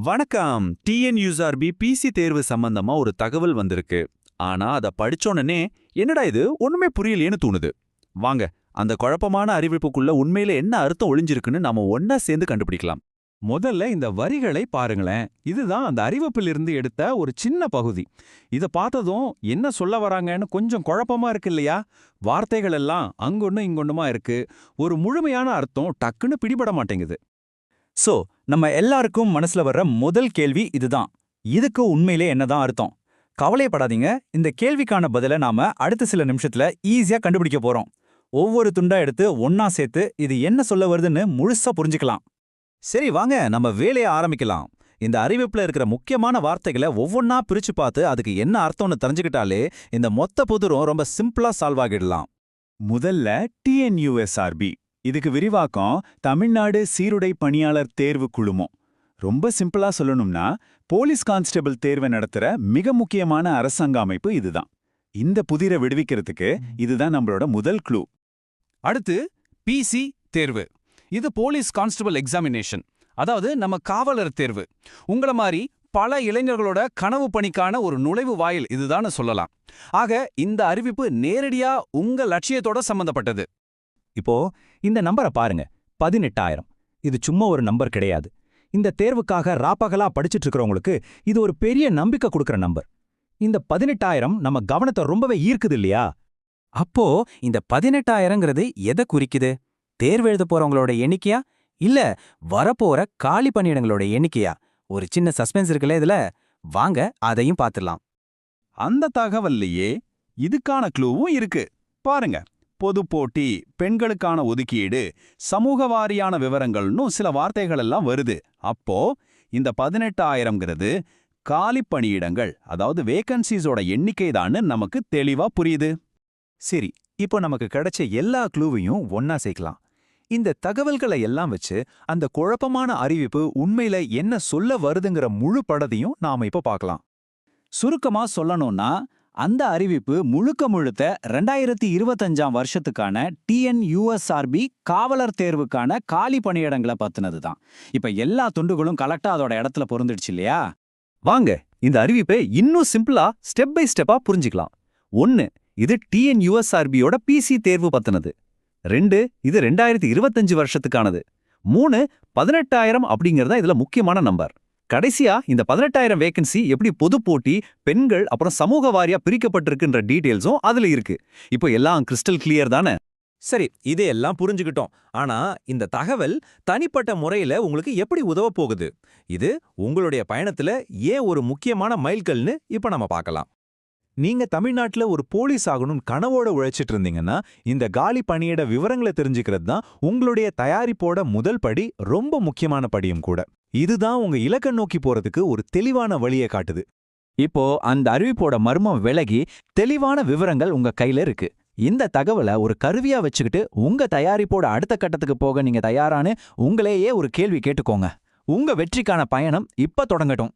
வணக்கம். டிஎன்யூஆர்பி பிசி தேர்வு சம்பந்தமா ஒரு தகவல் வந்திருக்கு. ஆனா அத படிச்சோனே என்னடா இது ஒண்ணுமே புரியலையேன்னு தோணுது. வாங்க, அந்த குழப்பமான அறிவிப்புக்குள்ள உண்மையில என்ன அர்த்தம் ஒளிஞ்சிருக்குன்னு நாம ஒன்னா சேர்ந்து கண்டுபிடிக்கலாம். முதல்ல இந்த வரிகளை பாருங்களேன். இதுதான் அந்த அறிவிப்பிலிருந்து எடுத்த ஒரு சின்ன பகுதி. இத பார்த்ததும் என்ன சொல்ல வராங்கன்னு கொஞ்சம் குழப்பமா இருக்கு இல்லையா? வார்த்தைகள் எல்லாம் அங்கொன்னு இங்கொன்னுமா இருக்கு. ஒரு முழுமையான அர்த்தம் டக்குன்னு பிடிபட மாட்டேங்குது. சோ நம்ம எல்லாருக்கும் மனசுல வர்ற முதல் கேள்வி இதுதான். இதுக்கு உண்மையிலே என்னதான் அர்த்தம்? கவலைப்படாதீங்க, இந்த கேள்விக்கான பதில நாம அடுத்த சில நிமிஷத்துல ஈஸியா கண்டுபிடிக்க போறோம். ஒவ்வொரு துண்டா எடுத்து ஒன்னா சேர்த்து இது என்ன சொல்ல வருதுன்னு முழுசா புரிஞ்சுக்கலாம். சரி, வாங்க நம்ம வேலையை ஆரம்பிக்கலாம். இந்த அறிவிப்புல இருக்கிற முக்கியமான வார்த்தைகளை ஒவ்வொன்னா பிரிச்சு பார்த்து அதுக்கு என்ன அர்த்தம்னு தெரிஞ்சுக்கிட்டாலே இந்த மொத்த புதிரும் ரொம்ப சிம்பிளா சால்வ் ஆகிடலாம். முதல்ல டிஎன்யூஎஸ்ஆர்பி. இதுக்கு விரிவாக்கம் தமிழ்நாடு சீருடை பணியாளர் தேர்வு குழுமம். ரொம்ப சிம்பிளா சொல்லணும்னா போலீஸ் கான்ஸ்டபிள் தேர்வை நடத்துற மிக முக்கியமான அரசாங்க அமைப்பு இதுதான். இந்த புதிரை விடுவிக்கிறதுக்கு இதுதான் நம்மளோட முதல் க்ளூ. அடுத்து பிசி தேர்வு. இது போலீஸ் கான்ஸ்டபிள் எக்ஸாமினேஷன், அதாவது நம்ம காவலர் தேர்வு. உங்கள மாதிரி பல இளைஞர்களோட கனவு பணிக்கான ஒரு நுழைவு வாயில் இதுதான் சொல்லலாம். ஆக இந்த அறிவிப்பு நேரடியா உங்க லட்சியத்தோட சம்பந்தப்பட்டது. இப்போ இந்த நம்பரை பாருங்க, 18,000. இது சும்மா ஒரு நம்பர் கிடையாது. இந்த தேர்வுக்காக ராப்பகலா படிச்சுட்டு இருக்கிறவங்களுக்கு இது ஒரு பெரிய நம்பிக்கை கொடுக்கிற நம்பர். இந்த 18,000 நம்ம கவனத்தை ரொம்பவே ஈர்க்குது இல்லையா? அப்போ இந்த 18,000ங்கிறது எதை குறிக்குது? தேர்வு எழுத போறவங்களோட எண்ணிக்கையா, இல்ல வரப்போற காலி பணியிடங்களோட எண்ணிக்கையா? ஒரு சின்ன சஸ்பென்ஸ் இருக்குல்ல இதுல. வாங்க அதையும் பார்த்துடலாம். அந்த தகவல்லையே இதுக்கான க்ளூவும் இருக்கு. பாருங்க, பொது போட்டி, பெண்களுக்கான ஒதுக்கீடு, சமூக வாரியான விவரங்கள்னு சில வார்த்தைகள் எல்லாம் வருது. அப்போ இந்த 18,000ங்கிறது காலி பணியிடங்கள், அதாவது வேகன்சிஸோட எண்ணிக்கை தான்னு நமக்கு தெளிவா புரியுது. சரி, இப்போ நமக்கு கிடைச்ச எல்லா க்ளூவையும் ஒன்னா சேர்க்கலாம். இந்த தகவல்களை எல்லாம் வச்சு அந்த குழப்பமான அறிவிப்பு உண்மையில என்ன சொல்ல வருதுங்கிற முழு படத்தையும் நாம இப்ப பார்க்கலாம். சுருக்கமா சொல்லணும்னா, அந்த அறிவிப்பு முழுக்க 2025 வருஷத்துக்கான டிஎன்யூஎஸ்ஆர்பி காவலர் தேர்வுக்கான காலி பணியிடங்களை பத்தினது தான். இப்ப எல்லா துண்டுகளும் கலெக்டா அதோட இடத்துல பொருந்துடுச்சு இல்லையா? வாங்க, இந்த அறிவிப்பை இன்னும் சிம்பிளா ஸ்டெப் பை ஸ்டெப்பா புரிஞ்சுக்கலாம். 1, இது டிஎன்யூஎஸ்ஆர்பியோட பிசி தேர்வு பத்தினது. 2, இது 2025 வருஷத்துக்கானது. 3, 18,000 அப்படிங்கறதா இதுல முக்கியமான நம்பர். கடைசியா இந்த 18,000 வேகன்சி எப்படி பொது போட்டி, பெண்கள் அப்புறம் சமூக வாரியா பிரிக்கப்பட்டிருக்குன்ற டீடைல்ஸும் அதுல இருக்கு. இப்போ எல்லாம் கிறிஸ்டல் கிளியர் தானே? சரி, இதையெல்லாம் புரிஞ்சுக்கிட்டோம். ஆனா இந்த தகவல் தனிப்பட்ட முறையில உங்களுக்கு எப்படி உதவ போகுது? இது உங்களுடைய பயணத்துல ஏன் ஒரு முக்கியமான மைல்கல்னு இப்ப நம்ம பார்க்கலாம். நீங்க தமிழ்நாட்டுல ஒரு போலீஸ் ஆகணும்னு கனவோட உழைச்சிட்டு இருந்தீங்கன்னா இந்த காலி பணியிட விவரங்களை தெரிஞ்சுக்கிறது தான் உங்களுடைய தயாரிப்போட முதல் படி, ரொம்ப முக்கியமான படியும் கூட. இதுதான் உங்க இலக்கை நோக்கி போறதுக்கு ஒரு தெளிவான வழியை காட்டுது. இப்போ அந்த அறிவிப்போட மர்மம் விலகி தெளிவான விவரங்கள் உங்க கையில இருக்கு. இந்த தகவலை ஒரு கருவியா வச்சுக்கிட்டு உங்க தயாரிப்போட அடுத்த கட்டத்துக்கு போக நீங்க தயாரான்னு உங்களையே ஒரு கேள்வி கேட்டுக்கோங்க. உங்க வெற்றிக்கான பயணம் இப்ப தொடங்கட்டும்.